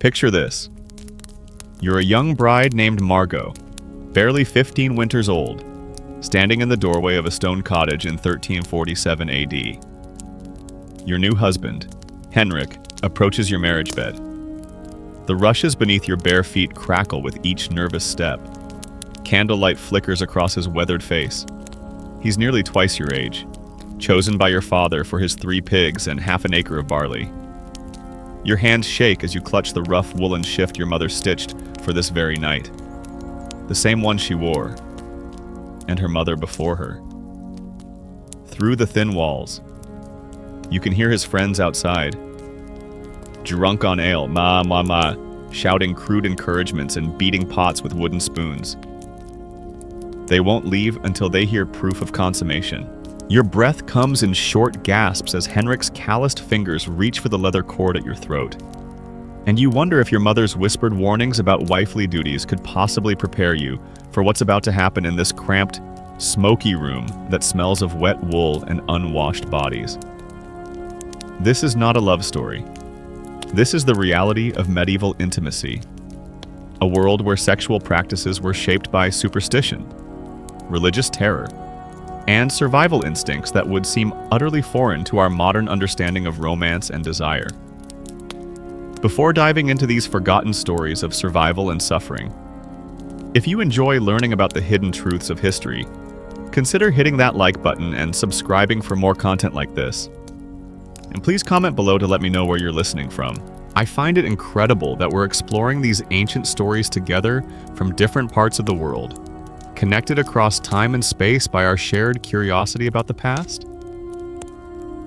Picture this. You're a young bride named Margot, barely 15 winters old, standing in the doorway of a stone cottage in 1347 AD. Your new husband, Henrik, approaches your marriage bed. The rushes beneath your bare feet crackle with each nervous step. Candlelight flickers across his weathered face. He's nearly twice your age, chosen by your father for his 3 pigs and half an acre of barley. Your hands shake as you clutch the rough woolen shift your mother stitched for this very night. The same one she wore, and her mother before her. Through the thin walls, you can hear his friends outside, drunk on ale, ma, shouting crude encouragements and beating pots with wooden spoons. They won't leave until they hear proof of consummation. Your breath comes in short gasps as Henrik's calloused fingers reach for the leather cord at your throat. And you wonder if your mother's whispered warnings about wifely duties could possibly prepare you for what's about to happen in this cramped, smoky room that smells of wet wool and unwashed bodies. This is not a love story. This is the reality of medieval intimacy. A world where sexual practices were shaped by superstition, religious terror, and survival instincts that would seem utterly foreign to our modern understanding of romance and desire. Before diving into these forgotten stories of survival and suffering, if you enjoy learning about the hidden truths of history, consider hitting that like button and subscribing for more content like this. And please comment below to let me know where you're listening from. I find it incredible that we're exploring these ancient stories together from different parts of the world, connected across time and space by our shared curiosity about the past.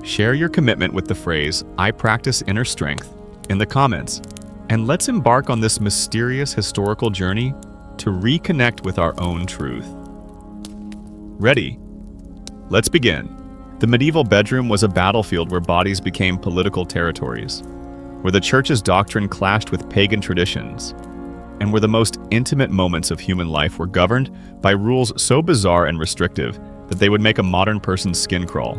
Share your commitment with the phrase, "I practice inner strength," in the comments, and let's embark on this mysterious historical journey to reconnect with our own truth. Ready? Let's begin. The medieval bedroom was a battlefield where bodies became political territories, where the church's doctrine clashed with pagan traditions, and where the most intimate moments of human life were governed by rules so bizarre and restrictive that they would make a modern person's skin crawl.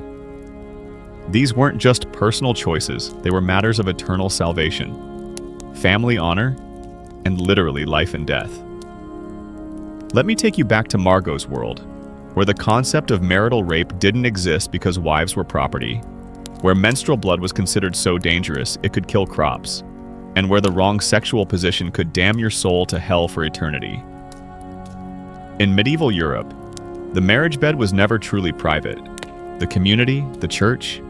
These weren't just personal choices, they were matters of eternal salvation, family honor, and literally life and death. Let me take you back to Margot's world, where the concept of marital rape didn't exist because wives were property, where menstrual blood was considered so dangerous it could kill crops, and where the wrong sexual position could damn your soul to hell for eternity. In medieval Europe, the marriage bed was never truly private. The community, the church,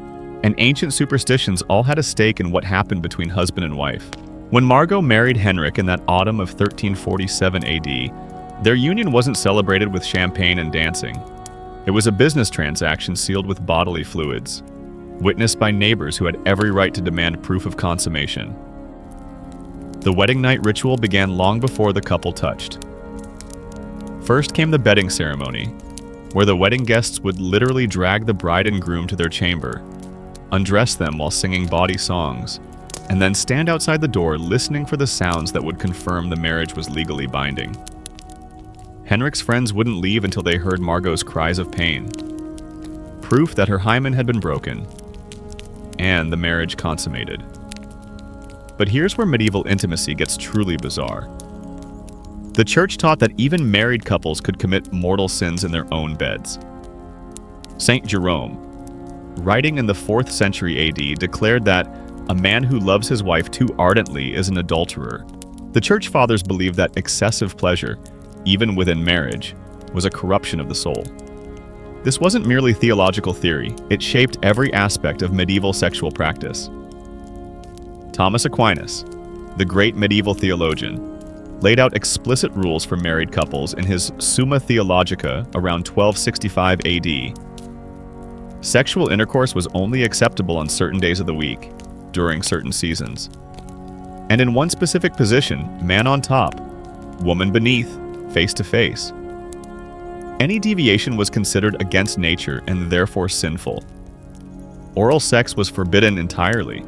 and ancient superstitions all had a stake in what happened between husband and wife. When Margot married Henrik in that autumn of 1347 AD, their union wasn't celebrated with champagne and dancing. It was a business transaction sealed with bodily fluids, witnessed by neighbors who had every right to demand proof of consummation. The wedding night ritual began long before the couple touched. First came the bedding ceremony, where the wedding guests would literally drag the bride and groom to their chamber, undress them while singing bawdy songs, and then stand outside the door listening for the sounds that would confirm the marriage was legally binding. Henrik's friends wouldn't leave until they heard Margot's cries of pain, proof that her hymen had been broken, and the marriage consummated. But here's where medieval intimacy gets truly bizarre. The church taught that even married couples could commit mortal sins in their own beds. Saint Jerome, writing in the 4th century AD, declared that a man who loves his wife too ardently is an adulterer. The church fathers believed that excessive pleasure, even within marriage, was a corruption of the soul. This wasn't merely theological theory, it shaped every aspect of medieval sexual practice. Thomas Aquinas, the great medieval theologian, laid out explicit rules for married couples in his Summa Theologica around 1265 AD. Sexual intercourse was only acceptable on certain days of the week, during certain seasons. And in one specific position, man on top, woman beneath, face to face. Any deviation was considered against nature and therefore sinful. Oral sex was forbidden entirely,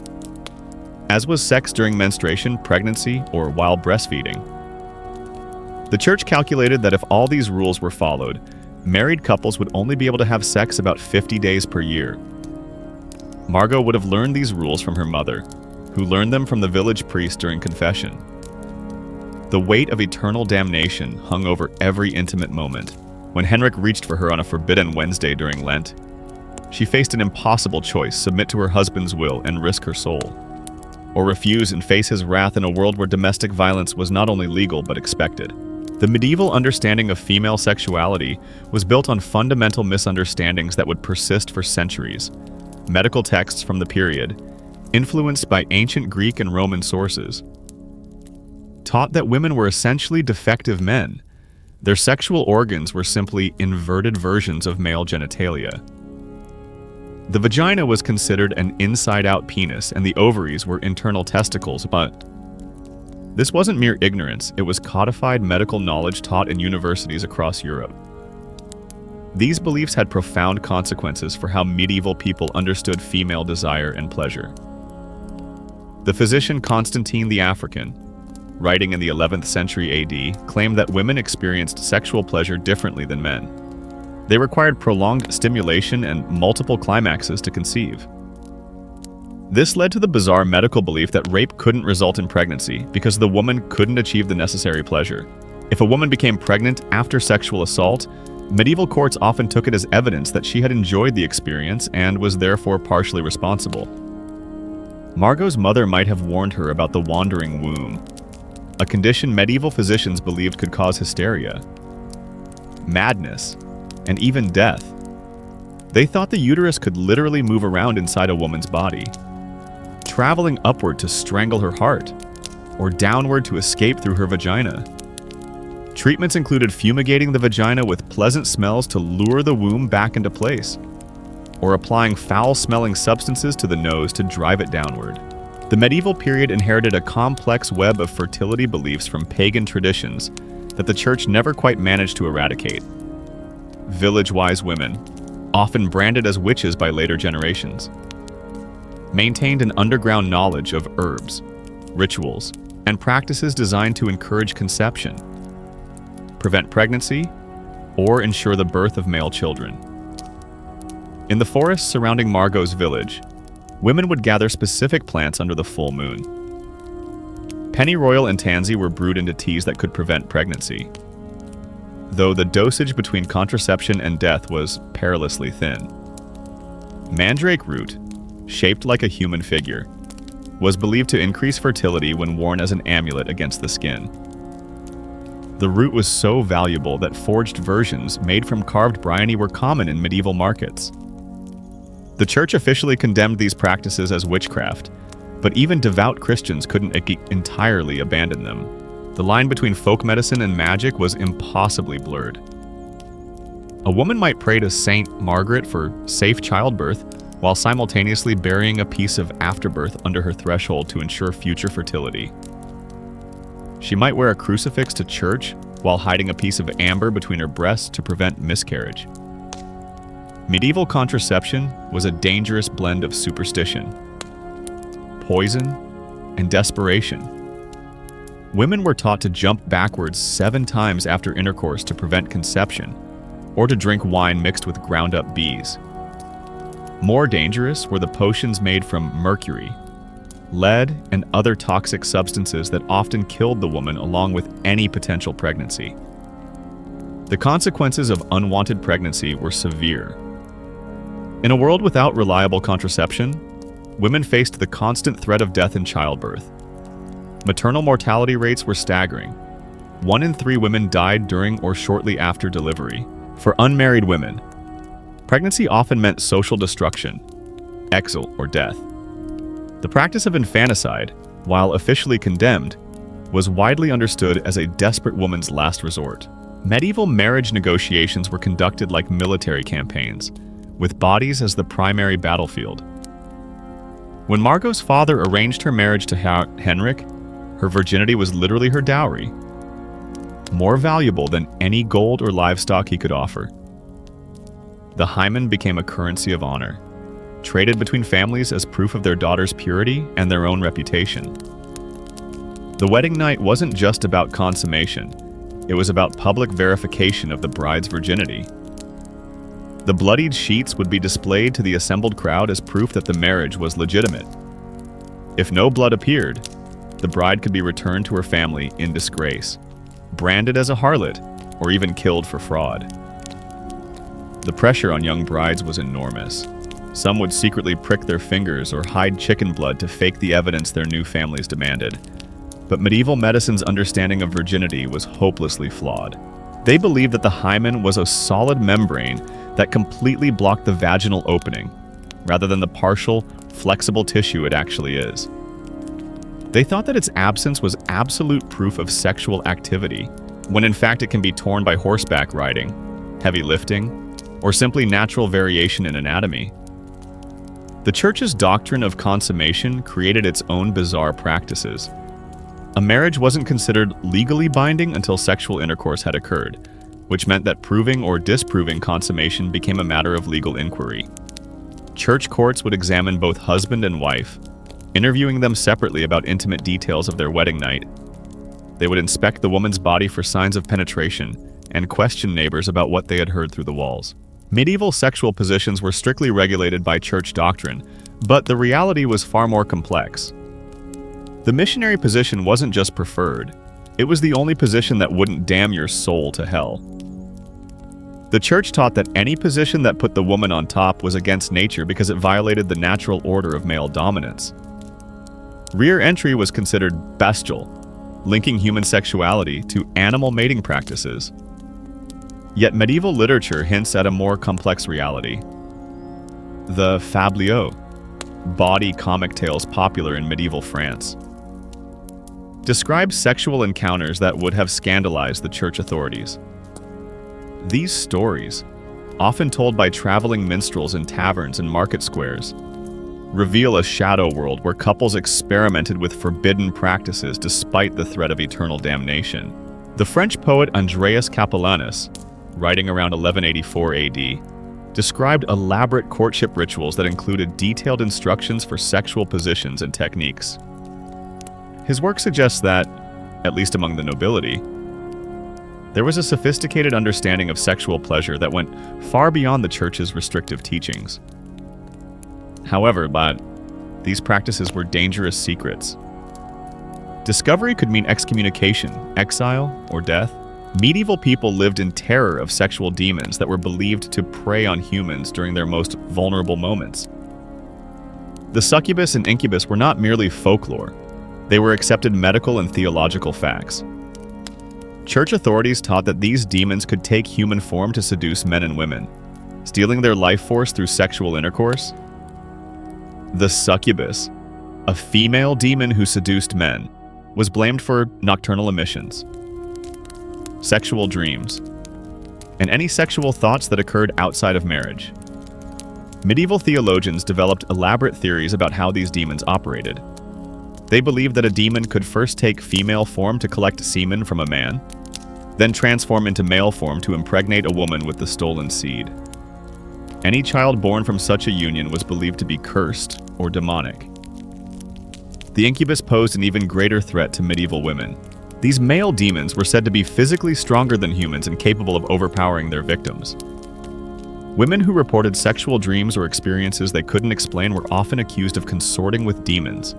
as was sex during menstruation, pregnancy, or while breastfeeding. The church calculated that if all these rules were followed, married couples would only be able to have sex about 50 days per year. Margot would have learned these rules from her mother, who who learned them from the village priest during confession. The weight of eternal damnation hung over every intimate moment. When Henrik reached for her on a forbidden Wednesday during Lent, she faced an impossible choice: submit to her husband's will and risk her soul, or refuse and face his wrath in a world where domestic violence was not only legal but expected. The medieval understanding of female sexuality was built on fundamental misunderstandings that would persist for centuries. Medical texts from the period, influenced by ancient Greek and Roman sources, taught that women were essentially defective men. Their sexual organs were simply inverted versions of male genitalia. The vagina was considered an inside-out penis, and the ovaries were internal testicles, but this wasn't mere ignorance, it was codified medical knowledge taught in universities across Europe. These beliefs had profound consequences for how medieval people understood female desire and pleasure. The physician Constantine the African, writing in the 11th century AD, claimed that women experienced sexual pleasure differently than men. They required prolonged stimulation and multiple climaxes to conceive. This led to the bizarre medical belief that rape couldn't result in pregnancy because the woman couldn't achieve the necessary pleasure. If a woman became pregnant after sexual assault, medieval courts often took it as evidence that she had enjoyed the experience and was therefore partially responsible. Margot's mother might have warned her about the wandering womb, a condition medieval physicians believed could cause hysteria, madness, and even death. They thought the uterus could literally move around inside a woman's body, traveling upward to strangle her heart, or downward to escape through her vagina. Treatments included fumigating the vagina with pleasant smells to lure the womb back into place, or applying foul-smelling substances to the nose to drive it downward. The medieval period inherited a complex web of fertility beliefs from pagan traditions that the church never quite managed to eradicate. Village-wise women, often branded as witches by later generations, maintained an underground knowledge of herbs, rituals, and practices designed to encourage conception, prevent pregnancy, or ensure the birth of male children. In the forests surrounding Margot's village, women would gather specific plants under the full moon. Pennyroyal and tansy were brewed into teas that could prevent pregnancy, though the dosage between contraception and death was perilously thin. Mandrake root, shaped like a human figure, was believed to increase fertility when worn as an amulet against the skin. The root was so valuable that forged versions made from carved bryony were common in medieval markets. The church officially condemned these practices as witchcraft, but even devout Christians couldn't entirely abandon them. The line between folk medicine and magic was impossibly blurred. A woman might pray to Saint Margaret for safe childbirth while simultaneously burying a piece of afterbirth under her threshold to ensure future fertility. She might wear a crucifix to church while hiding a piece of amber between her breasts to prevent miscarriage. Medieval contraception was a dangerous blend of superstition, poison, and desperation. Women were taught to jump backwards 7 times after intercourse to prevent conception, or to drink wine mixed with ground-up bees. More dangerous were the potions made from mercury, lead, and other toxic substances that often killed the woman along with any potential pregnancy. The consequences of unwanted pregnancy were severe. In a world without reliable contraception, women faced the constant threat of death in childbirth. Maternal mortality rates were staggering. 1 in 3 women died during or shortly after delivery. For unmarried women, pregnancy often meant social destruction, exile, or death. The practice of infanticide, while officially condemned, was widely understood as a desperate woman's last resort. Medieval marriage negotiations were conducted like military campaigns, with bodies as the primary battlefield. When Margot's father arranged her marriage to Henrik, her virginity was literally her dowry, more valuable than any gold or livestock he could offer. The hymen became a currency of honor, traded between families as proof of their daughter's purity and their own reputation. The wedding night wasn't just about consummation, it was about public verification of the bride's virginity. The bloodied sheets would be displayed to the assembled crowd as proof that the marriage was legitimate. If no blood appeared, the bride could be returned to her family in disgrace, branded as a harlot, or even killed for fraud. The pressure on young brides was enormous. Some would secretly prick their fingers or hide chicken blood to fake the evidence their new families demanded. But medieval medicine's understanding of virginity was hopelessly flawed. They believed that the hymen was a solid membrane that completely blocked the vaginal opening, rather than the partial, flexible tissue it actually is. They thought that its absence was absolute proof of sexual activity, when in fact it can be torn by horseback riding, heavy lifting, or simply natural variation in anatomy. The Church's doctrine of consummation created its own bizarre practices. A marriage wasn't considered legally binding until sexual intercourse had occurred, which meant that proving or disproving consummation became a matter of legal inquiry. Church courts would examine both husband and wife, interviewing them separately about intimate details of their wedding night. They would inspect the woman's body for signs of penetration and question neighbors about what they had heard through the walls. Medieval sexual positions were strictly regulated by church doctrine, but the reality was far more complex. The missionary position wasn't just preferred, it was the only position that wouldn't damn your soul to hell. The church taught that any position that put the woman on top was against nature because it violated the natural order of male dominance. Rear entry was considered bestial, linking human sexuality to animal mating practices. Yet medieval literature hints at a more complex reality. The fabliaux, bawdy comic tales popular in medieval France, describe sexual encounters that would have scandalized the church authorities. These stories, often told by traveling minstrels in taverns and market squares, reveal a shadow world where couples experimented with forbidden practices despite the threat of eternal damnation. The French poet Andreas Capellanus, writing around 1184 AD, described elaborate courtship rituals that included detailed instructions for sexual positions and techniques. His work suggests that, at least among the nobility, there was a sophisticated understanding of sexual pleasure that went far beyond the church's restrictive teachings. However, these practices were dangerous secrets. Discovery could mean excommunication, exile, or death. Medieval people lived in terror of sexual demons that were believed to prey on humans during their most vulnerable moments. The succubus and incubus were not merely folklore. They were accepted medical and theological facts. Church authorities taught that these demons could take human form to seduce men and women, stealing their life force through sexual intercourse. The succubus, a female demon who seduced men, was blamed for nocturnal emissions, sexual dreams, and any sexual thoughts that occurred outside of marriage. Medieval theologians developed elaborate theories about how these demons operated. They believed that a demon could first take female form to collect semen from a man, then transform into male form to impregnate a woman with the stolen seed. Any child born from such a union was believed to be cursed or demonic. The incubus posed an even greater threat to medieval women. These male demons were said to be physically stronger than humans and capable of overpowering their victims. Women who reported sexual dreams or experiences they couldn't explain were often accused of consorting with demons.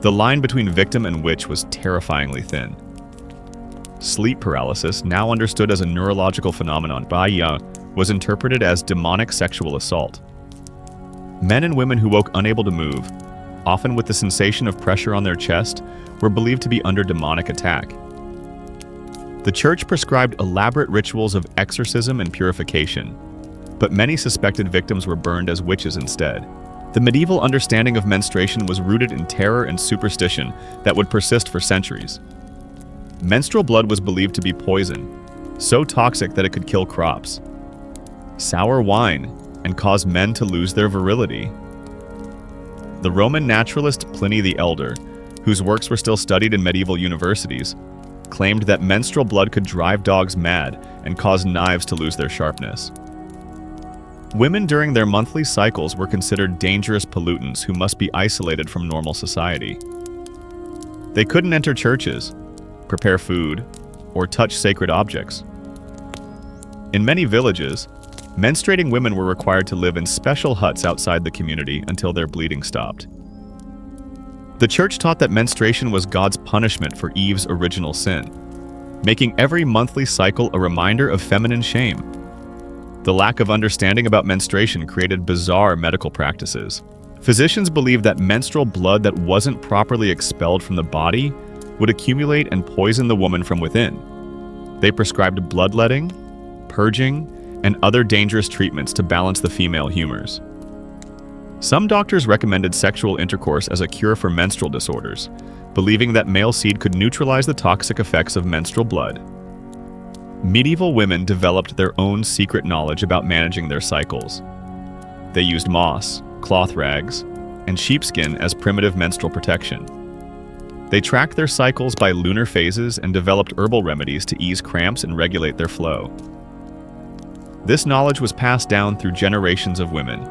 The line between victim and witch was terrifyingly thin. Sleep paralysis, now understood as a neurological phenomenon by Jung, was interpreted as demonic sexual assault. Men and women who woke unable to move, often with the sensation of pressure on their chest, were believed to be under demonic attack. The church prescribed elaborate rituals of exorcism and purification, but many suspected victims were burned as witches instead. The medieval understanding of menstruation was rooted in terror and superstition that would persist for centuries. Menstrual blood was believed to be poison, so toxic that it could kill crops, sour wine, and cause men to lose their virility. The Roman naturalist Pliny the Elder, whose works were still studied in medieval universities, claimed that menstrual blood could drive dogs mad and cause knives to lose their sharpness. Women during their monthly cycles were considered dangerous pollutants who must be isolated from normal society. They couldn't enter churches, prepare food, or touch sacred objects. In many villages, menstruating women were required to live in special huts outside the community until their bleeding stopped. The church taught that menstruation was God's punishment for Eve's original sin, making every monthly cycle a reminder of feminine shame. The lack of understanding about menstruation created bizarre medical practices. Physicians believed that menstrual blood that wasn't properly expelled from the body would accumulate and poison the woman from within. They prescribed bloodletting, purging, and other dangerous treatments to balance the female humors. Some doctors recommended sexual intercourse as a cure for menstrual disorders, believing that male seed could neutralize the toxic effects of menstrual blood. Medieval women developed their own secret knowledge about managing their cycles. They used moss, cloth rags, and sheepskin as primitive menstrual protection. They tracked their cycles by lunar phases and developed herbal remedies to ease cramps and regulate their flow. This knowledge was passed down through generations of women,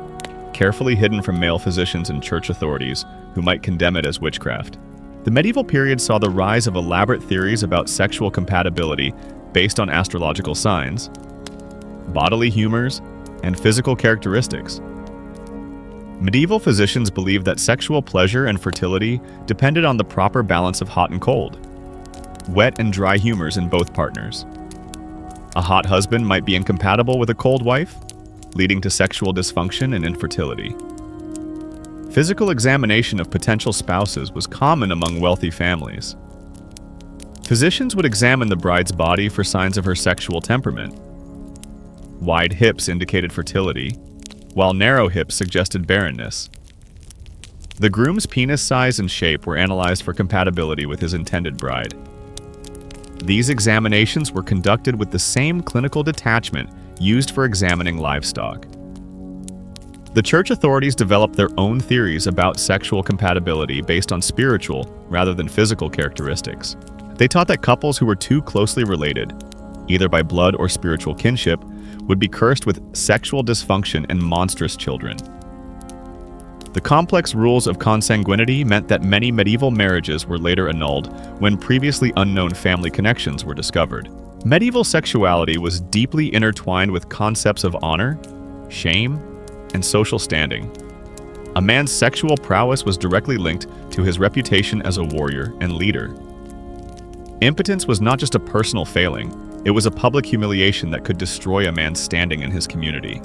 carefully hidden from male physicians and church authorities who might condemn it as witchcraft. The medieval period saw the rise of elaborate theories about sexual compatibility based on astrological signs, bodily humors, and physical characteristics. Medieval physicians believed that sexual pleasure and fertility depended on the proper balance of hot and cold, wet and dry humors in both partners. A hot husband might be incompatible with a cold wife, leading to sexual dysfunction and infertility. Physical examination of potential spouses was common among wealthy families. Physicians would examine the bride's body for signs of her sexual temperament. Wide hips indicated fertility, while narrow hips suggested barrenness. The groom's penis size and shape were analyzed for compatibility with his intended bride. These examinations were conducted with the same clinical detachment used for examining livestock. The church authorities developed their own theories about sexual compatibility based on spiritual rather than physical characteristics. They taught that couples who were too closely related, either by blood or spiritual kinship, would be cursed with sexual dysfunction and monstrous children. The complex rules of consanguinity meant that many medieval marriages were later annulled when previously unknown family connections were discovered. Medieval sexuality was deeply intertwined with concepts of honor, shame, and social standing. A man's sexual prowess was directly linked to his reputation as a warrior and leader. Impotence was not just a personal failing, it was a public humiliation that could destroy a man's standing in his community.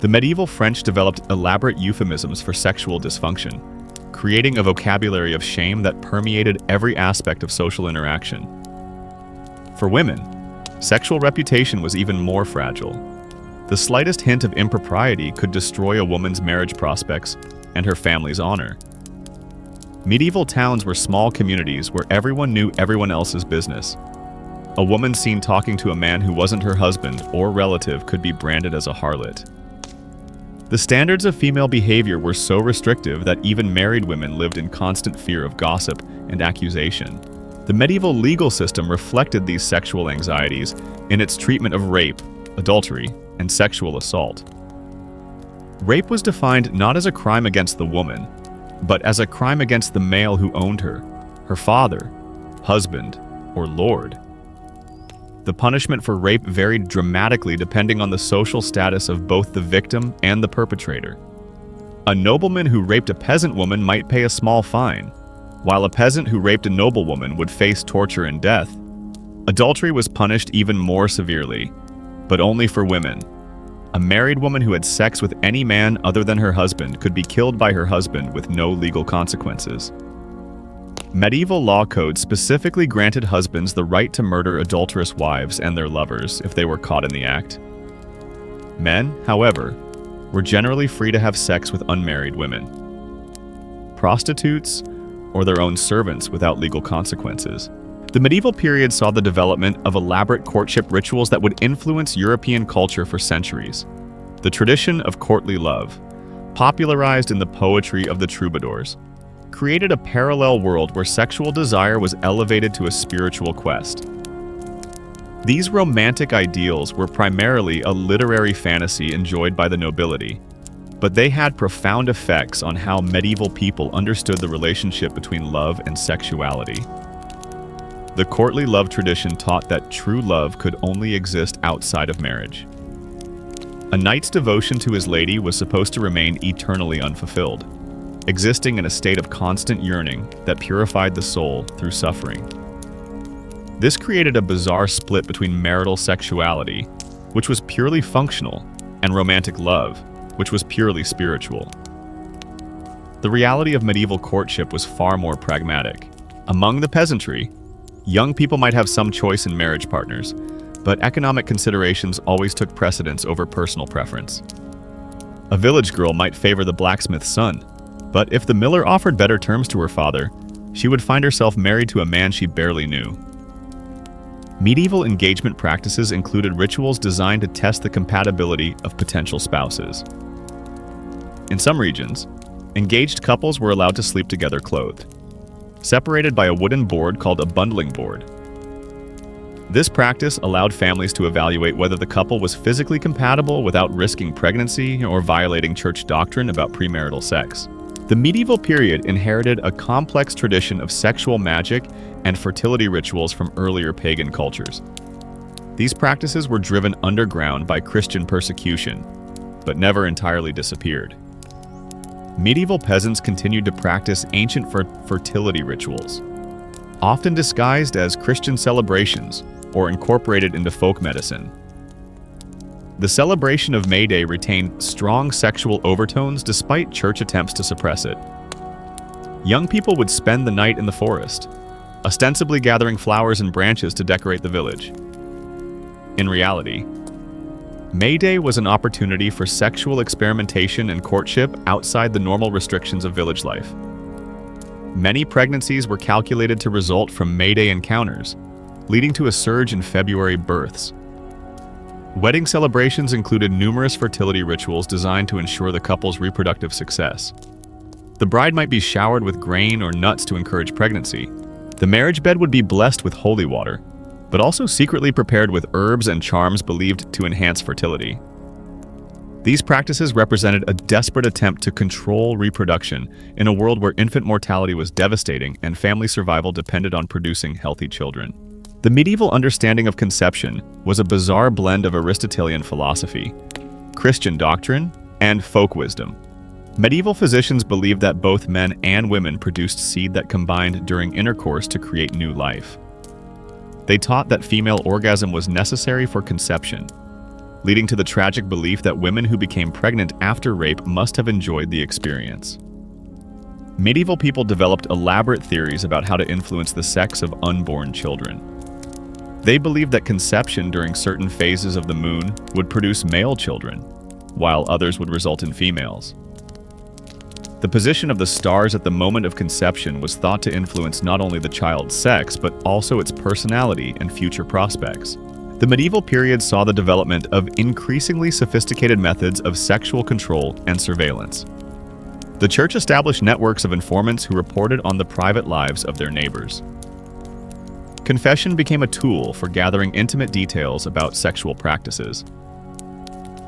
The medieval French developed elaborate euphemisms for sexual dysfunction, creating a vocabulary of shame that permeated every aspect of social interaction. For women, sexual reputation was even more fragile. The slightest hint of impropriety could destroy a woman's marriage prospects and her family's honor. Medieval towns were small communities where everyone knew everyone else's business. A woman seen talking to a man who wasn't her husband or relative could be branded as a harlot. The standards of female behavior were so restrictive that even married women lived in constant fear of gossip and accusation. The medieval legal system reflected these sexual anxieties in its treatment of rape, adultery, and sexual assault. Rape was defined not as a crime against the woman, but as a crime against the male who owned her, her father, husband, or lord. The punishment for rape varied dramatically depending on the social status of both the victim and the perpetrator. A nobleman who raped a peasant woman might pay a small fine, while a peasant who raped a noblewoman would face torture and death. Adultery was punished even more severely, but only for women. A married woman who had sex with any man other than her husband could be killed by her husband with no legal consequences. Medieval law codes specifically granted husbands the right to murder adulterous wives and their lovers if they were caught in the act. Men, however, were generally free to have sex with unmarried women, prostitutes, or their own servants without legal consequences. The medieval period saw the development of elaborate courtship rituals that would influence European culture for centuries. The tradition of courtly love, popularized in the poetry of the troubadours, created a parallel world where sexual desire was elevated to a spiritual quest. These romantic ideals were primarily a literary fantasy enjoyed by the nobility, but they had profound effects on how medieval people understood the relationship between love and sexuality. The courtly love tradition taught that true love could only exist outside of marriage. A knight's devotion to his lady was supposed to remain eternally unfulfilled. existing in a state of constant yearning that purified the soul through suffering. This created a bizarre split between marital sexuality, which was purely functional, and romantic love, which was purely spiritual. The reality of medieval courtship was far more pragmatic. Among the peasantry, young people might have some choice in marriage partners, but economic considerations always took precedence over personal preference. A village girl might favor the blacksmith's son, but if the miller offered better terms to her father, she would find herself married to a man she barely knew. Medieval engagement practices included rituals designed to test the compatibility of potential spouses. In some regions, engaged couples were allowed to sleep together clothed, separated by a wooden board called a bundling board. This practice allowed families to evaluate whether the couple was physically compatible without risking pregnancy or violating church doctrine about premarital sex. The medieval period inherited a complex tradition of sexual magic and fertility rituals from earlier pagan cultures. These practices were driven underground by Christian persecution, but never entirely disappeared. Medieval peasants continued to practice ancient fertility rituals, often disguised as Christian celebrations or incorporated into folk medicine. The celebration of May Day retained strong sexual overtones despite church attempts to suppress it. Young people would spend the night in the forest, ostensibly gathering flowers and branches to decorate the village. In reality, May Day was an opportunity for sexual experimentation and courtship outside the normal restrictions of village life. Many pregnancies were calculated to result from May Day encounters, leading to a surge in February births. Wedding celebrations included numerous fertility rituals designed to ensure the couple's reproductive success. The bride might be showered with grain or nuts to encourage pregnancy. The marriage bed would be blessed with holy water, but also secretly prepared with herbs and charms believed to enhance fertility. These practices represented a desperate attempt to control reproduction in a world where infant mortality was devastating and family survival depended on producing healthy children. The medieval understanding of conception was a bizarre blend of Aristotelian philosophy, Christian doctrine, and folk wisdom. Medieval physicians believed that both men and women produced seed that combined during intercourse to create new life. They taught that female orgasm was necessary for conception, leading to the tragic belief that women who became pregnant after rape must have enjoyed the experience. Medieval people developed elaborate theories about how to influence the sex of unborn children. They believed that conception during certain phases of the moon would produce male children, while others would result in females. The position of the stars at the moment of conception was thought to influence not only the child's sex, but also its personality and future prospects. The medieval period saw the development of increasingly sophisticated methods of sexual control and surveillance. The church established networks of informants who reported on the private lives of their neighbors. Confession became a tool for gathering intimate details about sexual practices,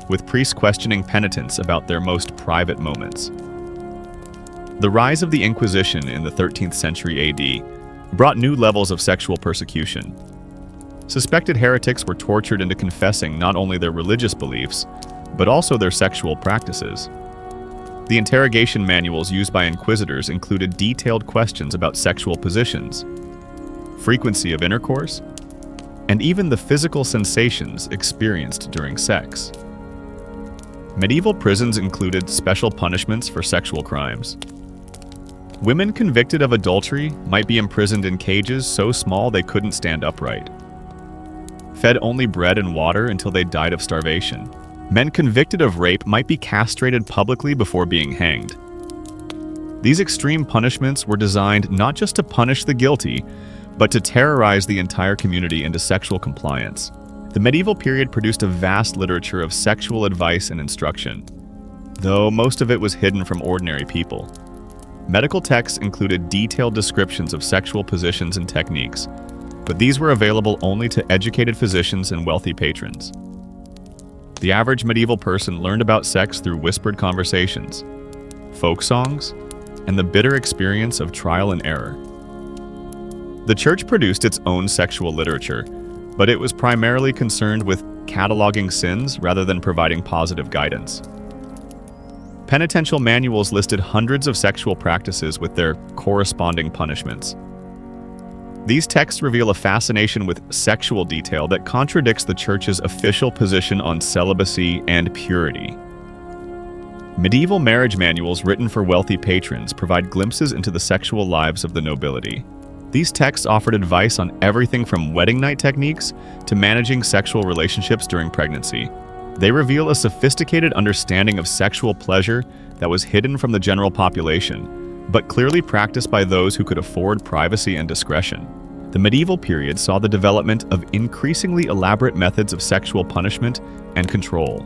with priests questioning penitents about their most private moments. The rise of the Inquisition in the 13th century AD brought new levels of sexual persecution. Suspected heretics were tortured into confessing not only their religious beliefs, but also their sexual practices. The interrogation manuals used by inquisitors included detailed questions about sexual positions, frequency of intercourse, and even the physical sensations experienced during sex. Medieval prisons included special punishments for sexual crimes. Women convicted of adultery might be imprisoned in cages so small they couldn't stand upright, fed only bread and water until they died of starvation. Men convicted of rape might be castrated publicly before being hanged. These extreme punishments were designed not just to punish the guilty, but to terrorize the entire community into sexual compliance. The medieval period produced a vast literature of sexual advice and instruction, though most of it was hidden from ordinary people. Medical texts included detailed descriptions of sexual positions and techniques, but these were available only to educated physicians and wealthy patrons. The average medieval person learned about sex through whispered conversations, folk songs, and the bitter experience of trial and error. The church produced its own sexual literature, but it was primarily concerned with cataloging sins rather than providing positive guidance. Penitential manuals listed hundreds of sexual practices with their corresponding punishments. These texts reveal a fascination with sexual detail that contradicts the Church's official position on celibacy and purity. Medieval marriage manuals written for wealthy patrons provide glimpses into the sexual lives of the nobility. These texts offered advice on everything from wedding night techniques to managing sexual relationships during pregnancy. They reveal a sophisticated understanding of sexual pleasure that was hidden from the general population, but clearly practiced by those who could afford privacy and discretion. The medieval period saw the development of increasingly elaborate methods of sexual punishment and control.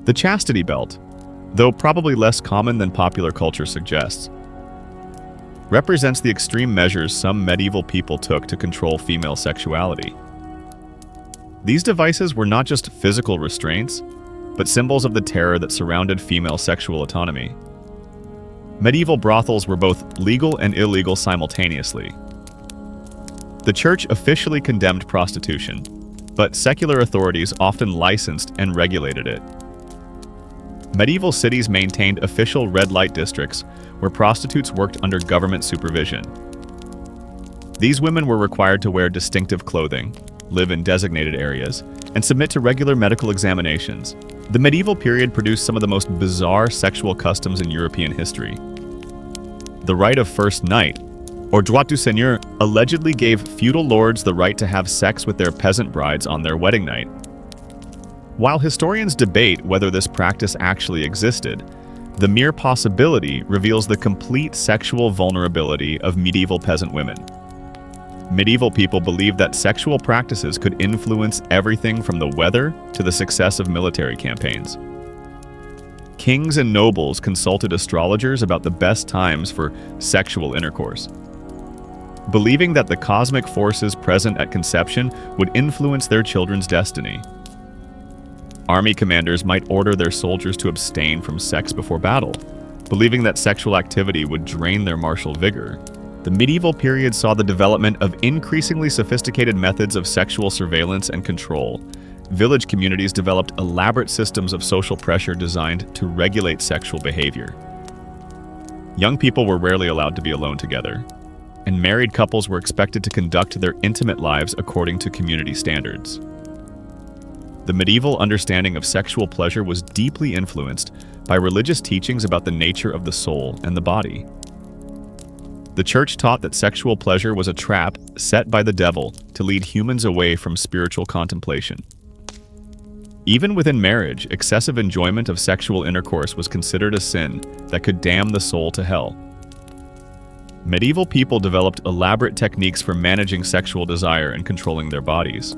The chastity belt, though probably less common than popular culture suggests, represents the extreme measures some medieval people took to control female sexuality. These devices were not just physical restraints, but symbols of the terror that surrounded female sexual autonomy. Medieval brothels were both legal and illegal simultaneously. The Church officially condemned prostitution, but secular authorities often licensed and regulated it. Medieval cities maintained official red light districts where prostitutes worked under government supervision. These women were required to wear distinctive clothing, live in designated areas, and submit to regular medical examinations. The medieval period produced some of the most bizarre sexual customs in European history. The right of first night, or droit du seigneur, allegedly gave feudal lords the right to have sex with their peasant brides on their wedding night. While historians debate whether this practice actually existed, the mere possibility reveals the complete sexual vulnerability of medieval peasant women. Medieval people believed that sexual practices could influence everything from the weather to the success of military campaigns. Kings and nobles consulted astrologers about the best times for sexual intercourse, believing that the cosmic forces present at conception would influence their children's destiny. Army commanders might order their soldiers to abstain from sex before battle, believing that sexual activity would drain their martial vigor. The medieval period saw the development of increasingly sophisticated methods of sexual surveillance and control. Village communities developed elaborate systems of social pressure designed to regulate sexual behavior. Young people were rarely allowed to be alone together, and married couples were expected to conduct their intimate lives according to community standards. The medieval understanding of sexual pleasure was deeply influenced by religious teachings about the nature of the soul and the body. The Church taught that sexual pleasure was a trap set by the devil to lead humans away from spiritual contemplation. Even within marriage, excessive enjoyment of sexual intercourse was considered a sin that could damn the soul to hell. Medieval people developed elaborate techniques for managing sexual desire and controlling their bodies.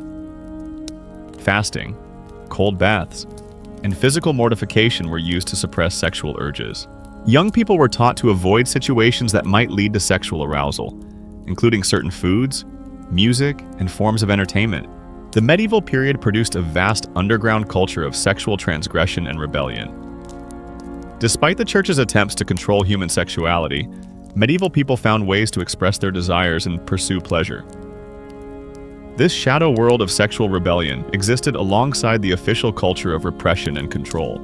Fasting, cold baths, and physical mortification were used to suppress sexual urges. Young people were taught to avoid situations that might lead to sexual arousal, including certain foods, music, and forms of entertainment. The medieval period produced a vast underground culture of sexual transgression and rebellion. Despite the Church's attempts to control human sexuality, medieval people found ways to express their desires and pursue pleasure. This shadow world of sexual rebellion existed alongside the official culture of repression and control.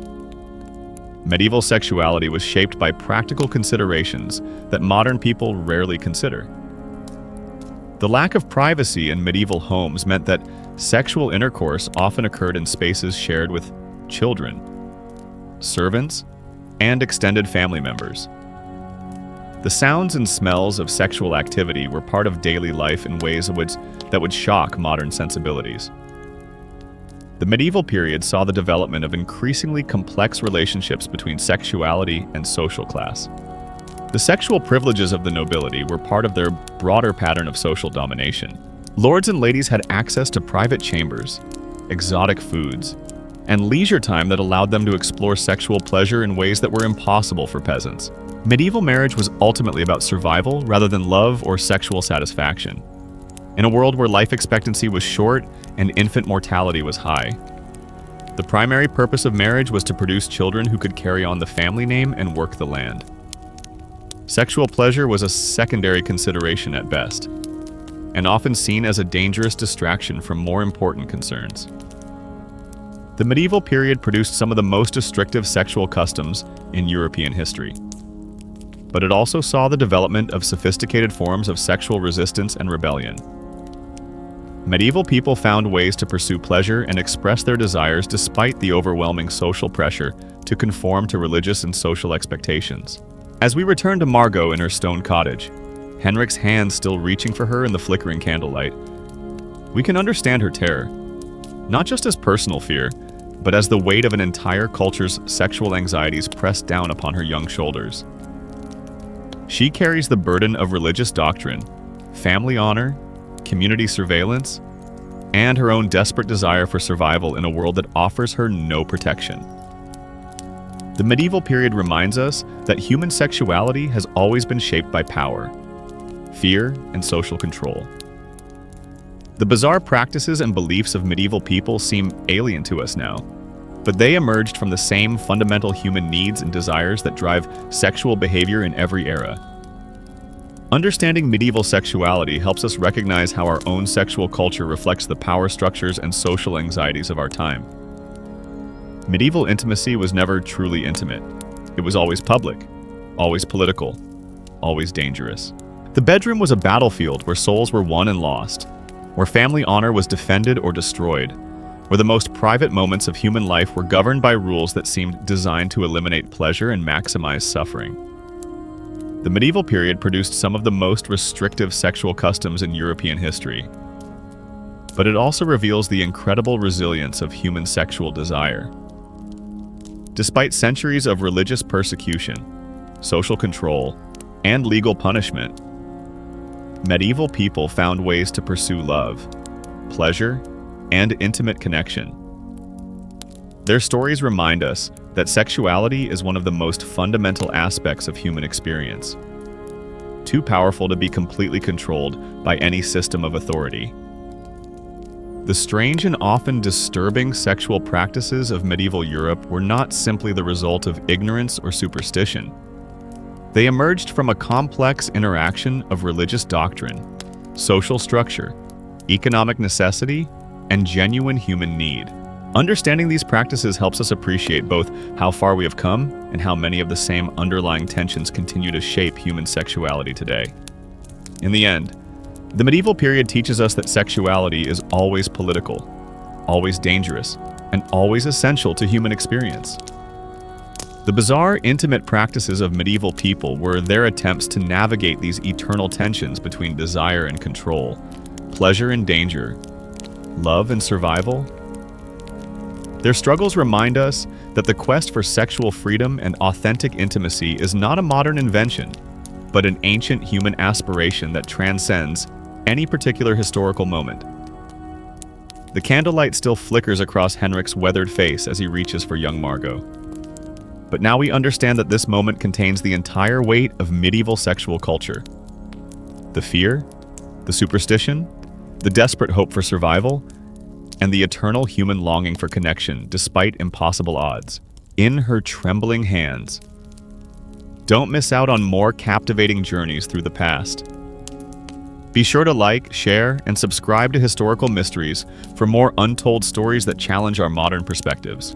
Medieval sexuality was shaped by practical considerations that modern people rarely consider. The lack of privacy in medieval homes meant that sexual intercourse often occurred in spaces shared with children, servants, and extended family members. The sounds and smells of sexual activity were part of daily life in ways that would shock modern sensibilities. The medieval period saw the development of increasingly complex relationships between sexuality and social class. The sexual privileges of the nobility were part of their broader pattern of social domination. Lords and ladies had access to private chambers, exotic foods, and leisure time that allowed them to explore sexual pleasure in ways that were impossible for peasants. Medieval marriage was ultimately about survival rather than love or sexual satisfaction. In a world where life expectancy was short and infant mortality was high, the primary purpose of marriage was to produce children who could carry on the family name and work the land. Sexual pleasure was a secondary consideration at best, and often seen as a dangerous distraction from more important concerns. The medieval period produced some of the most destructive sexual customs in European history. But it also saw the development of sophisticated forms of sexual resistance and rebellion. Medieval people found ways to pursue pleasure and express their desires despite the overwhelming social pressure to conform to religious and social expectations. As we return to Margot in her stone cottage, Henrik's hands still reaching for her in the flickering candlelight, we can understand her terror, not just as personal fear, but as the weight of an entire culture's sexual anxieties pressed down upon her young shoulders. She carries the burden of religious doctrine, family honor, community surveillance, and her own desperate desire for survival in a world that offers her no protection. The medieval period reminds us that human sexuality has always been shaped by power, fear, and social control. The bizarre practices and beliefs of medieval people seem alien to us now, but they emerged from the same fundamental human needs and desires that drive sexual behavior in every era. Understanding medieval sexuality helps us recognize how our own sexual culture reflects the power structures and social anxieties of our time. Medieval intimacy was never truly intimate. It was always public, always political, always dangerous. The bedroom was a battlefield where souls were won and lost, where family honor was defended or destroyed, where the most private moments of human life were governed by rules that seemed designed to eliminate pleasure and maximize suffering. The medieval period produced some of the most restrictive sexual customs in European history, but it also reveals the incredible resilience of human sexual desire. Despite centuries of religious persecution, social control, and legal punishment, medieval people found ways to pursue love, pleasure, and intimate connection. Their stories remind us that sexuality is one of the most fundamental aspects of human experience, too powerful to be completely controlled by any system of authority. The strange and often disturbing sexual practices of medieval Europe were not simply the result of ignorance or superstition. They emerged from a complex interaction of religious doctrine, social structure, economic necessity, and genuine human need. Understanding these practices helps us appreciate both how far we have come and how many of the same underlying tensions continue to shape human sexuality today. In the end, the medieval period teaches us that sexuality is always political, always dangerous, and always essential to human experience. The bizarre, intimate practices of medieval people were their attempts to navigate these eternal tensions between desire and control, pleasure and danger, love and survival. Their struggles remind us that the quest for sexual freedom and authentic intimacy is not a modern invention, but an ancient human aspiration that transcends any particular historical moment. The candlelight still flickers across Henrik's weathered face as he reaches for young Margot. But now we understand that this moment contains the entire weight of medieval sexual culture. The fear, the superstition, the desperate hope for survival, and the eternal human longing for connection despite impossible odds. In her trembling hands. Don't miss out on more captivating journeys through the past. Be sure to like, share, and subscribe to Historical Mysteries for more untold stories that challenge our modern perspectives.